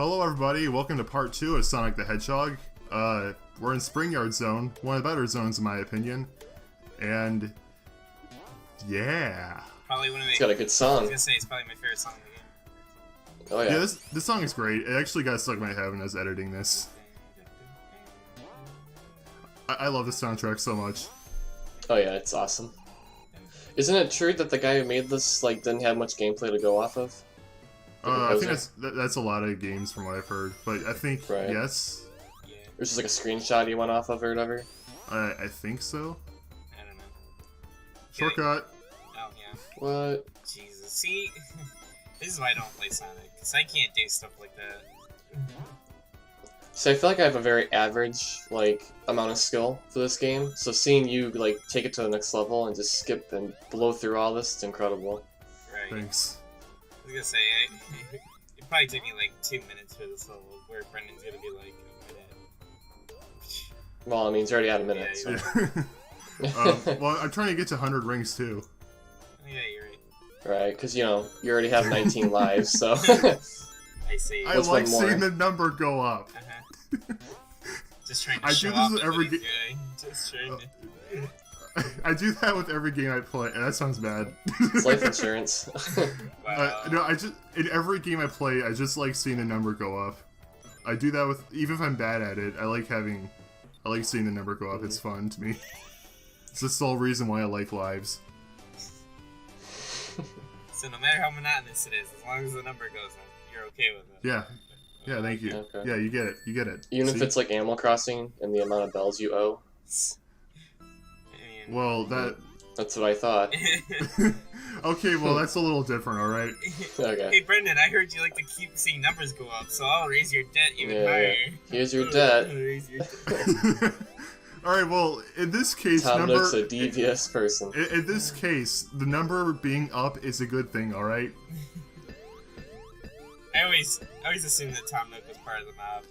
Hello everybody, welcome to part 2 of Sonic the Hedgehog. We're in Spring Yard Zone, one of the better zones in my opinion. And yeah. Probably one of the, it's got a good song. I was gonna say it's probably my favorite song in the game. Oh yeah. Yeah, this song is great. It actually got stuck in my head when I was editing this. I love the soundtrack so much. Oh yeah, it's awesome. Isn't it true that the guy who made this didn't have much gameplay to go off of? I think that's a lot of games from what I've heard, but I think yes. Yeah. It was just like a screenshot he went off of or whatever. I think so. I don't know. Shortcut. Oh yeah. What? Jesus. See, this is why I don't play Sonic, because I can't do stuff like that. So I feel like I have a very average amount of skill for this game. So seeing you take it to the next level and just skip and blow through all this, it's incredible. Right. Thanks. I was gonna say, it probably took me like 2 minutes for this level, where Brendan's gonna be like, oh my dad. Well, I mean, he's already had a minute. Yeah, So. Well, I'm trying to get to 100 rings too. Oh, yeah, you're right. Right, because you already have 19 lives, so. I see. I like seeing the number go up. Just trying to I show do off this with every game. Just trying to... I do that with every game I play, and that sounds bad. It's life insurance. Wow. No, in every game I play, I just like seeing the number go up. I do that with, even if I'm bad at it, I like seeing the number go up. It's fun to me. It's the sole reason why I like lives. So no matter how monotonous it is, as long as the number goes up, you're okay with it. Yeah. Yeah, thank you. Okay. Yeah, you get it. You get it. Even See? if it's like Animal Crossing and the amount of bells you owe. I mean... Well, That's what I thought. Okay, well, that's a little different, alright? Okay. Hey Brendan, I heard you like to keep seeing numbers go up, so I'll raise your debt even higher. Here's your debt. I'll raise your debt. Alright, well, in this case, Tom Nook's a devious person. In this case, the number being up is a good thing, alright? I always assumed that Tom Nook was part of the mob.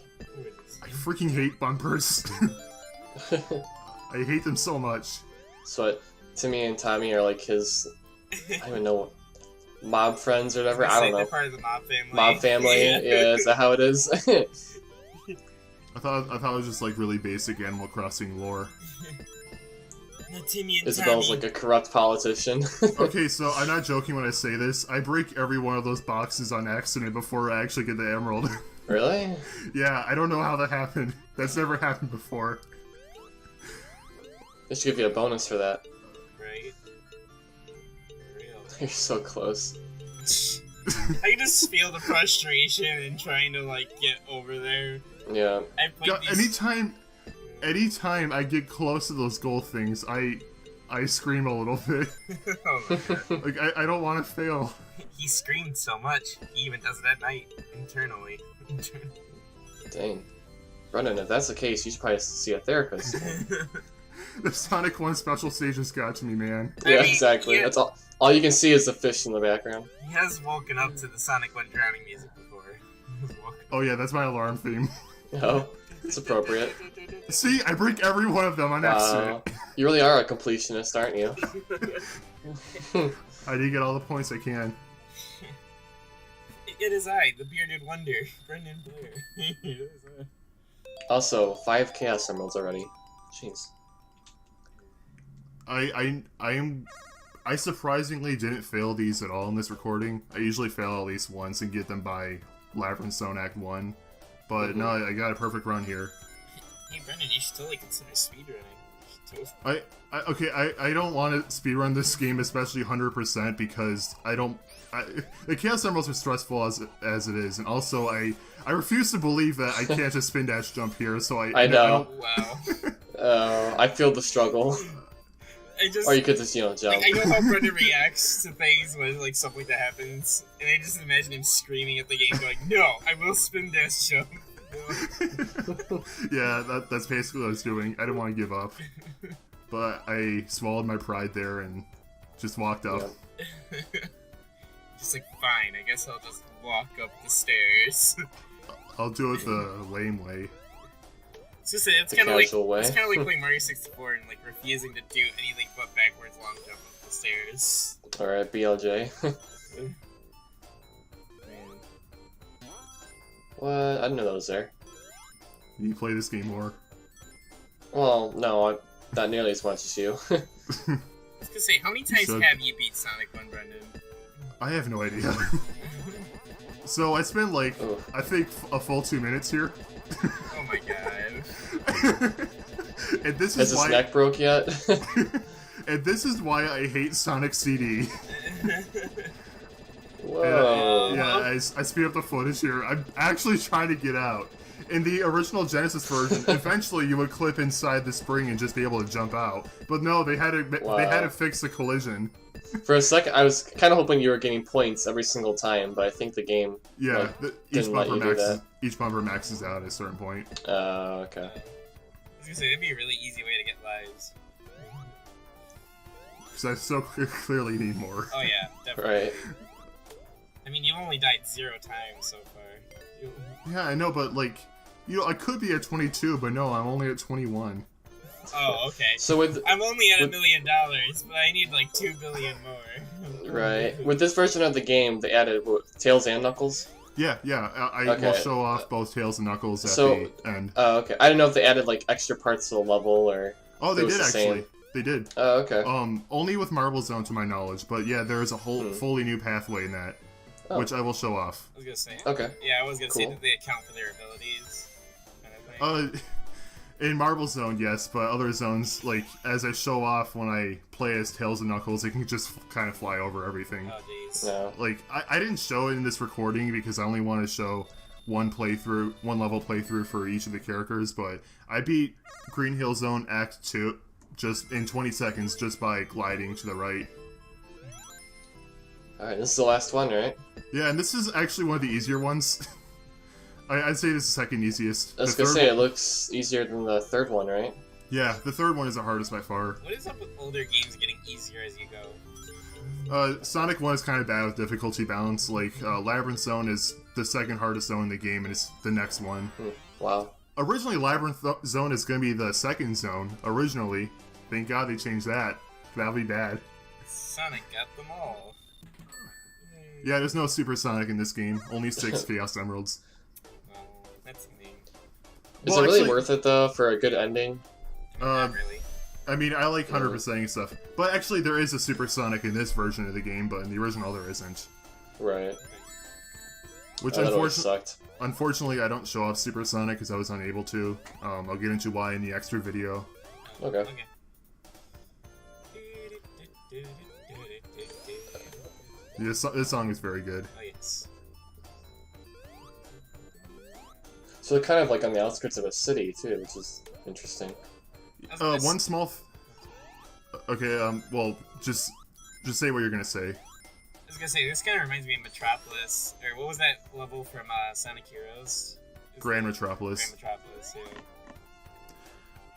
I freaking hate bumpers. I hate them so much. So Timmy and Tommy are like his, I don't even know, mob friends or whatever. I don't know. They're part of the mob family. Mob family. Yeah, is that how it is? I thought it was just like really basic Animal Crossing lore. Timmy and Isabel's Tommy. like a corrupt politician. Okay, so I'm not joking when I say this. I break every one of those boxes on accident before I actually get the emerald. Really? Yeah, I don't know how that happened. That's never happened before. They should give you a bonus for that. Right? For real. You're so close. I can just feel the frustration in trying to get over there. Yeah. I played God, anytime I get close to those gold things, I scream a little bit. Oh my god. Like I don't want to fail. He screamed so much, he even does it at night, internally. Dang. Brendan, if that's the case, you should probably see a therapist. The Sonic 1 special stage just got to me, man. Yeah, I mean, exactly. yeah. That's all you can see is the fish in the background. He has woken up to the Sonic 1 drowning music before. Oh yeah, that's my alarm theme. Oh, it's appropriate. See, I break every one of them on accident. You really are a completionist, aren't you? I did get all the points I can. It is I, the bearded wonder, Brendan Blair. It is I. Also, 5 Chaos Emeralds already. Jeez. I surprisingly didn't fail these at all in this recording. I usually fail at least once and get them by Labyrinth Zone Act 1. But no, I got a perfect run here. Hey Brendan, you should totally consider speedrunning. I don't want to speedrun this game, especially 100%, because the Chaos Emeralds are stressful as it is, and also I refuse to believe that I can't just spin dash jump here, so I know. Wow. I feel the struggle. Or you could just, jump. I know how Brendan reacts to things when stuff like that happens, and I just imagine him screaming at the game going, "No, I will spin dash jump." No. Yeah, that's basically what I was doing. I didn't want to give up. But I swallowed my pride there and just walked up. Yeah. Just fine, I guess I'll just walk up the stairs. I'll do it the lame way. It's kind of like way. It's kind of like playing Mario 64 and refusing to do anything but backwards long jump up the stairs. Alright, BLJ. What? I didn't know that was there. You play this game more. Well, no, not nearly as much as you. I was gonna say, how many times should. have you beat Sonic 1, Brendan? I have no idea. So I spent like, Ugh. I think a full 2 minutes here. Oh my god. And this Has is his why. neck broke yet? And this is why I hate Sonic CD. Whoa. Yeah, I speed up the footage here. I'm actually trying to get out. In the original Genesis version, eventually you would clip inside the spring and just be able to jump out. But no, they had to fix the collision. For a second, I was kind of hoping you were getting points every single time, but I think the game. Yeah, Like, didn't let you do that. each bumper maxes out at a certain point. Okay. I was gonna say, that'd be a really easy way to get lives. Because I so clearly need more. Oh yeah, definitely. Right. I mean, you've only died 0 times so far. Yeah, I know, but like, I could be at 22, but no, I'm only at 21. Oh, okay. So with I'm only at $1 million, but I need like 2 billion more. right with this version of the game, they added Tails and Knuckles. Yeah, I will Okay. show off both Tails and Knuckles at So- the end. Oh, okay. I don't know if they added like extra parts to the level or. Oh, they it was did the actually. same. They did. Oh, okay. Only with Marble Zone to my knowledge, but yeah, there is a whole fully new pathway in that, Oh. which I will show off. I was gonna say. Okay. Yeah, I was gonna say Cool. that they account for their abilities. Kind of thing. In Marble Zone, yes, but other zones, like, as I show off when I play as Tails and Knuckles, it can just kind of fly over everything. Oh jeez. No. Like, I didn't show it in this recording because I only want to show one level playthrough for each of the characters, but I beat Green Hill Zone Act 2 just in 20 seconds just by gliding to the right. Alright, this is the last one, right? Yeah, and this is actually one of the easier ones. I'd say this is the second easiest. I was The gonna third say one- it looks easier than the third one, right? Yeah, the third one is the hardest by far. What is up with older games getting easier as you go? Sonic 1 is kind of bad with difficulty balance. Like, Labyrinth Zone is the second hardest zone in the game, and it's the next one. Wow. Originally, Labyrinth Zone is going to be the second zone. Originally. Thank God they changed that. That'll be bad. Sonic got them all. Yeah, there's no Super Sonic in this game. Only 6 Chaos Emeralds. Well, that's mean. Is Well, it really actually- worth it though for a good ending? Not really. I mean, I like 100%ing stuff. But actually, there is a Super Sonic in this version of the game, but in the original, there isn't. Right. Which, That always sucked. unfortunately, I don't show off Super Sonic because I was unable to. I'll get into why in the extra video. Okay. This song is very good. Oh yes. So they're kind of like on the outskirts of a city too, which is interesting. One small... Okay, well, just say what you're gonna say. I was gonna say, this kind of reminds me of Metropolis, or what was that level from Sonic Heroes? Grand Metropolis. Grand Metropolis,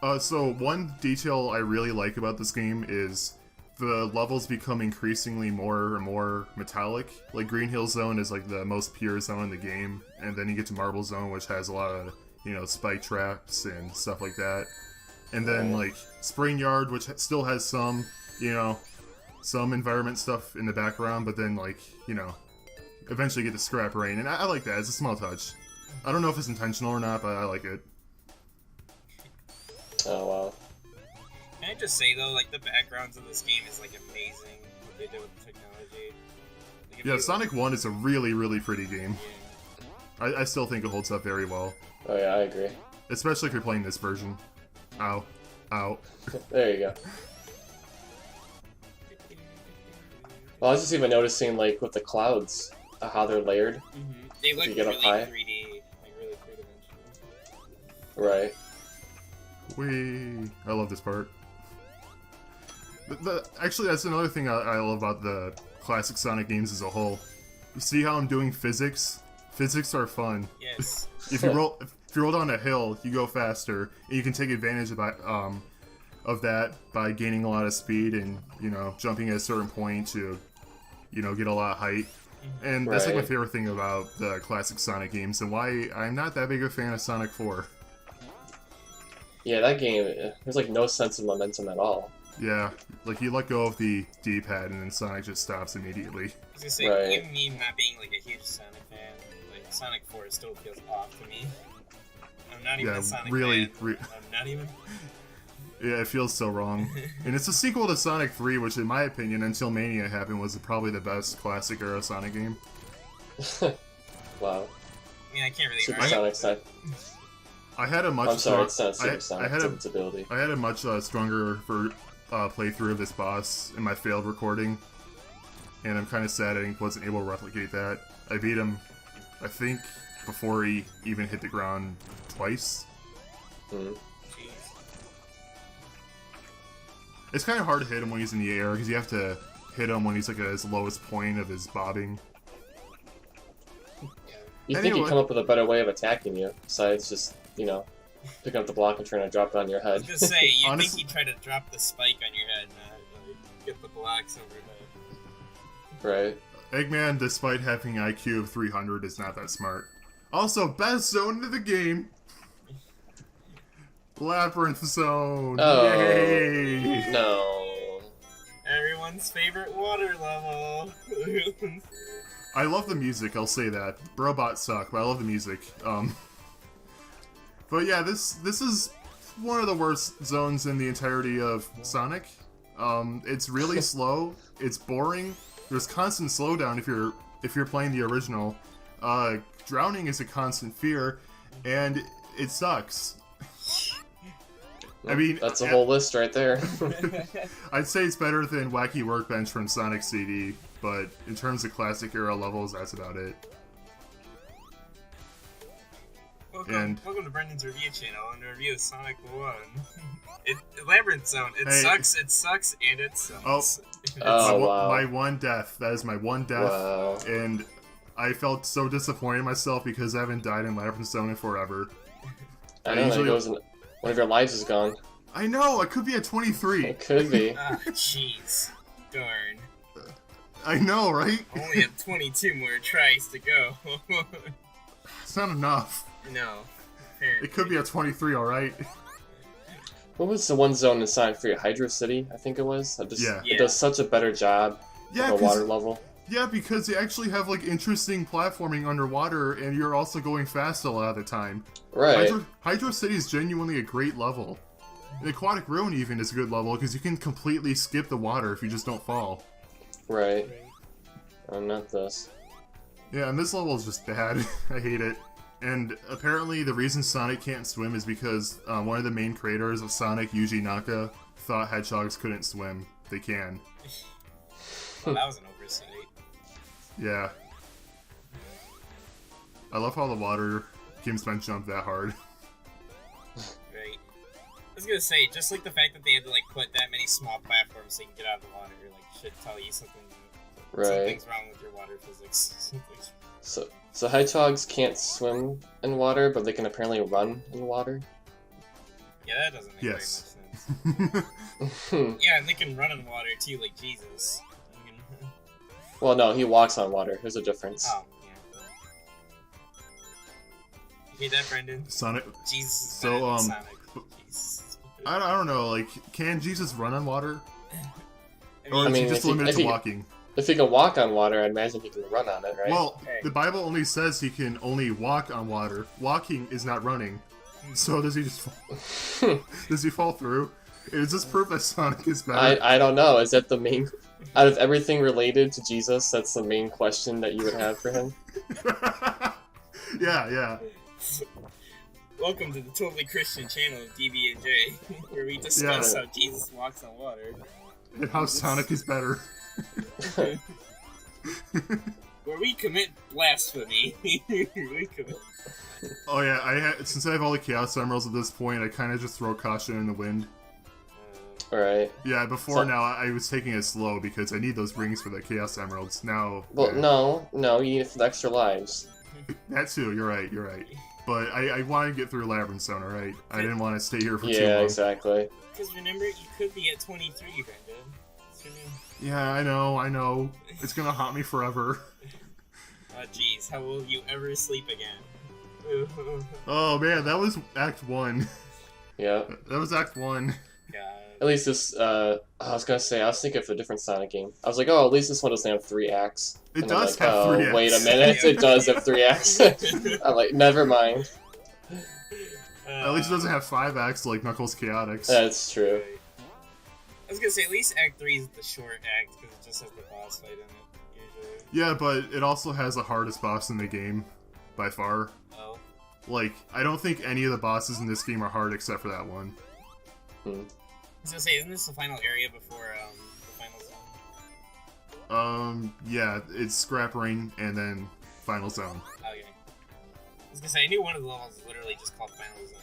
yeah. So one detail I really like about this game is the levels become increasingly more and more metallic. Like, Green Hill Zone is like the most pure zone in the game, and then you get to Marble Zone, which has a lot of, spike traps and stuff like that. And then, like, Spring Yard, which still has some, some environment stuff in the background, but then, like, eventually get to Scrap Rain, and I like that. It's a small touch. I don't know if it's intentional or not, but I like it. Oh wow. Can I just say though, like the backgrounds of this game is like amazing. What they did with the technology. Like, if Yeah, you- Sonic 1 is a really, really pretty game. Yeah. I still think it holds up very well. Oh yeah, I agree. Especially if you're playing this version. Ow. Ow. There you go. Well, I was just even noticing, like, with the clouds, how they're layered. They look you get up really high? 3D, like really three-dimensional. Right. Whee! I love this part. Actually, that's another thing I love about the classic Sonic games as a whole. You see how I'm doing physics? Physics are fun. Yes. If you roll down a hill, you go faster, and you can take advantage of that by gaining a lot of speed and jumping at a certain point to get a lot of height. And that's like my Right. favorite thing about the classic Sonic games, and why I'm not that big a fan of Sonic 4. Yeah, that game, there's like no sense of momentum at all. Yeah, like you let go of the D-pad and then Sonic just stops immediately. I was gonna say, Right. even me not being like a huge Sonic fan, like Sonic 4 still feels off to me. I'm not even Yeah, a Sonic really, fan. I'm not even. Yeah, it feels so wrong. And it's a sequel to Sonic 3, which in my opinion, until Mania happened, was probably the best classic era Sonic game. Wow. I mean, I can't really Super argue. Sonic side. I had a much I'm sorry, strong- it's not Super Sonic, had it's its ability. I had a much stronger playthrough of this boss in my failed recording, and I'm kind of sad I wasn't able to replicate that. I beat him, I think, before he even hit the ground twice. Mm. Jeez. It's kind of hard to hit him when he's in the air, because you have to hit him when he's like at his lowest point of his bobbing. You think Anyway. you'd come up with a better way of attacking you, besides just, you know, picking up the block and trying to drop it on your I was head. gonna say, you'd Honestly- think he'd try to drop the spike on your head, not like, get the blocks over Right. Eggman, despite having an IQ of 300, is not that smart. Also, best zone of the game. Labyrinth Zone. Oh, Yay! no. Everyone's favorite water level. I love the music, I'll say that. Robots suck, but I love the music. But yeah, this is one of the worst zones in the entirety of Sonic. It's really slow. It's boring. There's constant slowdown if you're playing the original. Drowning is a constant fear, and it sucks. I mean, That's a whole list right there. I'd say it's better than Wacky Workbench from Sonic CD, but in terms of classic era levels, that's about it. Welcome to Brendan's review channel and a review of Sonic 1. Labyrinth Zone. It sucks, and it sucks. Oh, wow. My one death. That is my one death. Wow. And I felt so disappointed in myself because I haven't died in Labyrinth Zone in forever. I know, that goes in, one of your lives is gone. I know, I could be at 23. It could be. Ah, jeez. Darn. I know, right? Only have 22 more tries to go. It's not enough. No. Apparently. It could be at 23, alright? What was the one zone in Sonic 3? Hydro City, I think it was? Yeah. It does such a better job Yeah, of a water level. Yeah, because they actually have like interesting platforming underwater, and you're also going fast a lot of the time. Right. Hydro City is genuinely a great level. And Aquatic Ruin even is a good level because you can completely skip the water if you just don't fall. Right. Oh, not this. Yeah, and this level is just bad. I hate it. And apparently the reason Sonic can't swim is because one of the main creators of Sonic, Yuji Naka, thought hedgehogs couldn't swim. They can. Well, that was an oversight. Yeah. I love how the water can't jump that hard. Right. I was gonna say, just like the fact that they had to like put that many small platforms so you can get out of the water, like should tell you something. Right. Something's wrong with your water physics. So hedgehogs can't swim in water, but they can apparently run in water? Yeah, that doesn't make Yes. very much sense. Yeah, and they can run in water too, like Jesus. I mean, Well, no, he walks on water. There's a difference. oh, yeah. You hear that, Brendan? Sonic. Jesus is So, better than Sonic. Jesus. I don't know, like, can Jesus run on water? I Or mean, is he mean, just if he- limited if to he- walking? If he can walk on water, I'd imagine he can run on it, right? Well, Okay. the Bible only says he can only walk on water. Walking is not running. So does he just fall? Does he fall through? Is this proof that Sonic is better? I don't know. Is that the main... Out of everything related to Jesus, that's the main question that you would have for him? Yeah. welcome to the totally Christian channel of DB&J, where we discuss Yeah. how Jesus walks on water. And how Sonic is better. Where we commit blasphemy. We commit... Oh yeah, since I have all the Chaos Emeralds at this point, I kind of just throw caution in the wind. Alright. Yeah, before now I was taking it slow because I need those rings for the Chaos Emeralds. Now, Well, yeah. no, you need it for the extra lives. That too, you're right. But I want to get through Labyrinth Zone, alright? I didn't want to stay here for too Yeah, long. exactly. Because remember, you could be at 23, Brendan. That's your name. Yeah, I know. It's gonna haunt me forever. Oh, jeez, how will you ever sleep again? Oh man, that was Act 1. Yeah. That was Act 1. God. At least this, I was gonna say, I was thinking of a different Sonic game. I was like, oh, at least this one doesn't have 3 acts. It And I'm does like, have oh, 3 acts. wait a minute, it does have 3 acts. I'm like, never mind. At least it doesn't have 5 acts like Knuckles Chaotix. That's true. I was gonna say, at least Act 3 is the short act, because it just has the boss fight in it, usually. Yeah, but it also has the hardest boss in the game, by far. Oh. Like, I don't think any of the bosses in this game are hard except for that one. Hmm. I was gonna say, isn't this the final area before, the final zone? Yeah, it's Scrap Ring and then Final Zone. Okay. I was gonna say, I knew one of the levels is literally just called Final Zone.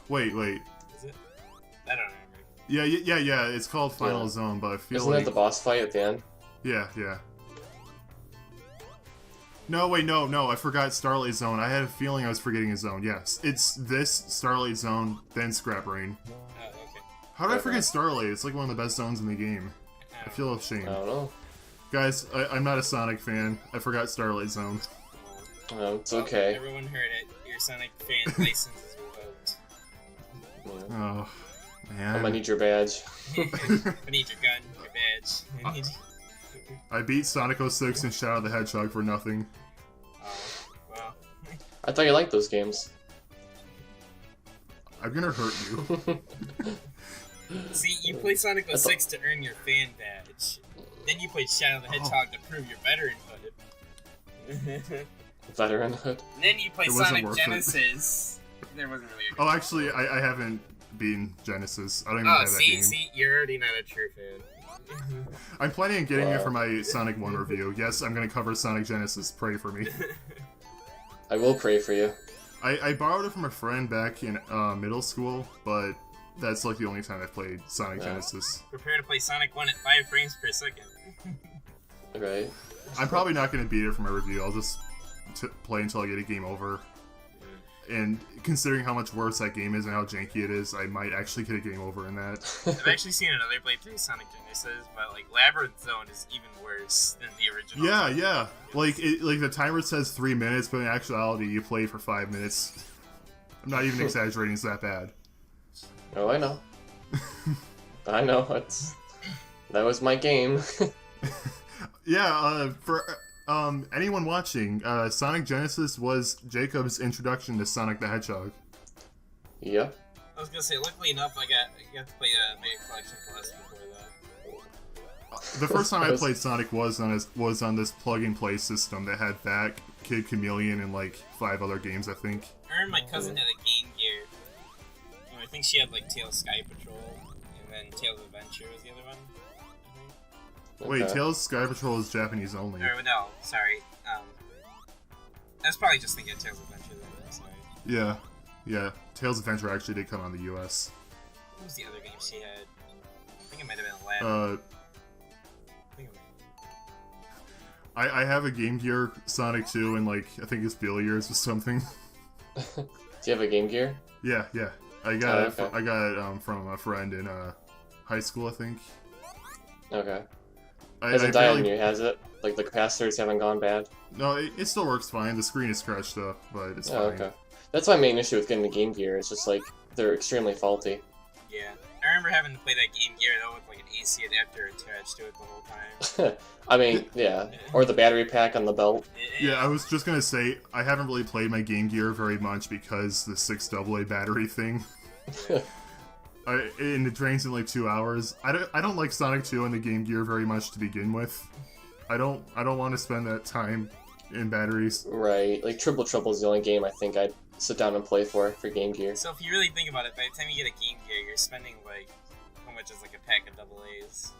Wait. Is it? I don't remember. Yeah, it's called Final Zone, but I feel Isn't like... that the boss fight at the end? Yeah. No, wait, no, I forgot Starlight Zone. I had a feeling I was forgetting a zone. Yes, it's this, Starlight Zone, then Scrap Rain. Oh, okay. How did I forget Starlight? It's like one of the best zones in the game. I feel ashamed. I don't know. Guys, I'm not a Sonic fan. I forgot Starlight Zone. It's okay. Everyone heard it. Your Sonic fan license is revoked. Yeah. Oh, I'm man. gonna need your badge. I need your gun, your badge. I need I beat Sonic 06 and Shadow the Hedgehog for nothing. Oh, well. I thought you liked those games. I'm gonna hurt you. See, you play Sonic 06 to earn your fan badge. Then you play Shadow the Hedgehog to prove your veteranhood. Veteranhood. And then you play It wasn't Sonic worth it. Genesis. There wasn't really a good Oh, actually, I haven't beaten Genesis. I don't even have that game. see, you're already not a true fan. I'm planning on getting it Wow. for my Sonic 1 review. Yes, I'm gonna cover Sonic Genesis. Pray for me. I will pray for you. I borrowed it from a friend back in middle school, but that's like the only time I've played Sonic Yeah. Genesis. Prepare to play Sonic 1 at 5 frames per second. Right? I'm probably not gonna beat it for my review. I'll just play until I get a game over. And considering how much worse that game is and how janky it is, I might actually get a game over in that. I've actually seen another playthrough of Sonic Genesis, but like Labyrinth Zone is even worse than the original. Yeah. Like the timer says 3 minutes, but in actuality, you play for 5 minutes. I'm not even exaggerating. It's that bad. Oh, I know. I know. That was my game. Yeah, for anyone watching, Sonic Genesis was Jacob's introduction to Sonic the Hedgehog. Yep. I was gonna say, luckily enough, I got to play Mega Collection Plus before that. The first time I played Sonic was on this plug-and-play system that had that, Kid Chameleon, and like 5 other games, I think. I remember my cousin had a Game Gear. I think she had like Tails Sky Patrol, and then Tails Adventure was the other one. I think. Wait, Okay. Tails Sky Patrol is Japanese only. Or no, sorry. I was probably just thinking of Tails Adventure then. I'm sorry. Yeah. Tails Adventure actually did come on the US. What was the other game she had? I think it might have been Aladdin. I think it I have a Game Gear Sonic 2 and like I think it's Bill years or something. Do you have a Game Gear? Yeah. I got Oh, okay. I got it from a friend in high school, I think. Okay. I Hasn't died on barely- you, has it? Like the capacitors haven't gone bad? No, it still works fine. The screen is scratched up, but it's Oh, fine. okay. That's my main issue with getting the Game Gear. It's just like they're extremely faulty. Yeah. I remember having to play that Game Gear though with like an AC adapter attached to it the whole time. I mean, yeah. Or the battery pack on the belt. Yeah, I was just gonna say I haven't really played my Game Gear very much because the 6 AA battery thing. And it drains in like 2 hours. I don't like Sonic 2 and the Game Gear very much to begin with. I don't want to spend that time in batteries. Right. Like Triple Trouble is the only game I think I'd sit down and play for Game Gear. So if you really think about it, by the time you get a Game Gear, you're spending like how much is like a pack of AA's?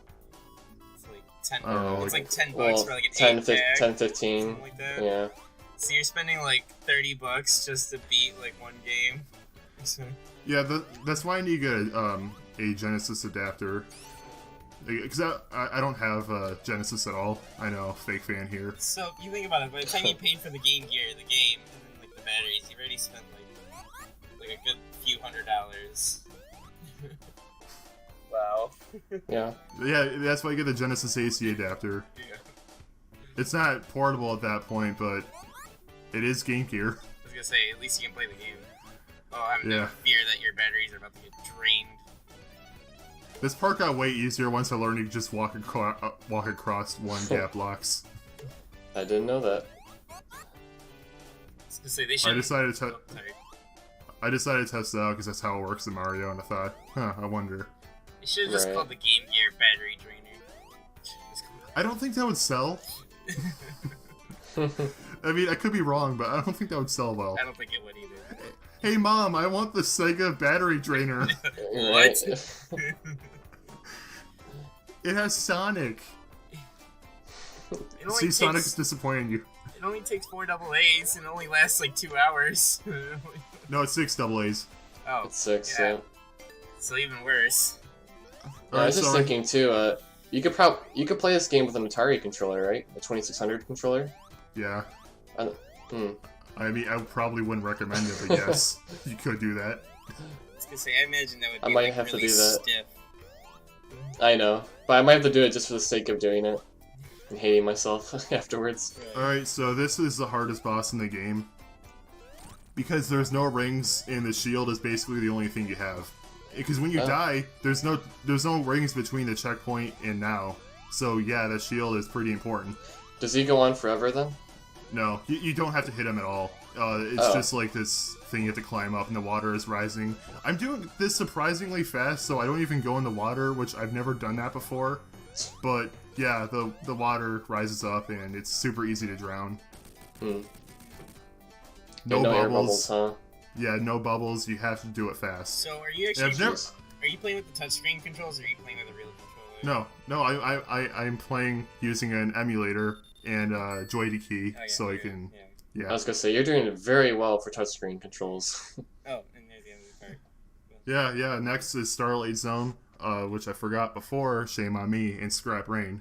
It's like 10. I don't know, it's like- like $10 Well, for like an 10, 8-pack, 10, 15. something like that. Yeah. So you're spending like $30 just to beat like one game. So, Yeah, that's why I need to get a Genesis adapter. Because I don't have Genesis at all. I know, fake fan here. so you think about it. By the time you paid for the Game Gear, the game, and then like the batteries, you've already spent like a good few $100s. Wow. Yeah. Yeah, that's why I get the Genesis AC adapter. Yeah. It's not portable at that point, but it is Game Gear. I was gonna say, at least you can play the game. Oh, I'm Yeah. in fear that your batteries are about to get drained. This part got way easier once I learned you could just walk across one gap blocks. I didn't know that. So they I decided to. sorry. I decided to test it out because that's how it works in Mario, and I thought, I wonder. They should have just Right. called the Game Gear battery drainer. Just call it- I don't think that would sell. I mean, I could be wrong, but I don't think that would sell well. I don't think it would either. Hey, Mom, I want the Sega battery drainer. What? It has Sonic. It only See, takes, Sonic is disappointing you. It only takes 4 AA's and only lasts like 2 hours. No, it's 6 AA's. Oh, It's 6, yeah. yeah. So even worse. I was just sorry. thinking too. You could play this game with an Atari controller, right? A 2600 controller. Yeah. Hmm. I mean, I probably wouldn't recommend it, but yes, you could do that. I was gonna say, I imagine that would I be might like, have to really do that. stiff. I know, but I might have to do it just for the sake of doing it and hating myself afterwards. Alright, so this is the hardest boss in the game. Because there's no rings and the shield is basically the only thing you have. Because when you Oh. die, there's no rings between the checkpoint and now. So yeah, the shield is pretty important. Does he go on forever then? No, you don't have to hit him at all. It's Oh. just like this thing you have to climb up and the water is rising. I'm doing this surprisingly fast, so I don't even go in the water, which I've never done that before. But yeah, the water rises up and it's super easy to drown. Hmm. No no air bubbles. bubbles, huh? Yeah, no bubbles. You have to do it fast. So are you Yeah, actually I've never. are you playing with the touchscreen controls or are you playing with a real controller? No, I'm playing using an emulator and joy key, Oh, yeah, so I yeah, can. yeah. I was gonna say you're doing it very well for touchscreen controls. Oh, and there's the other part. Yeah. Next is Starlight Zone, which I forgot before. Shame on me. And Scrap Rain.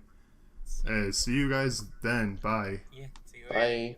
See you guys then. Bye. Yeah, see you later. Bye.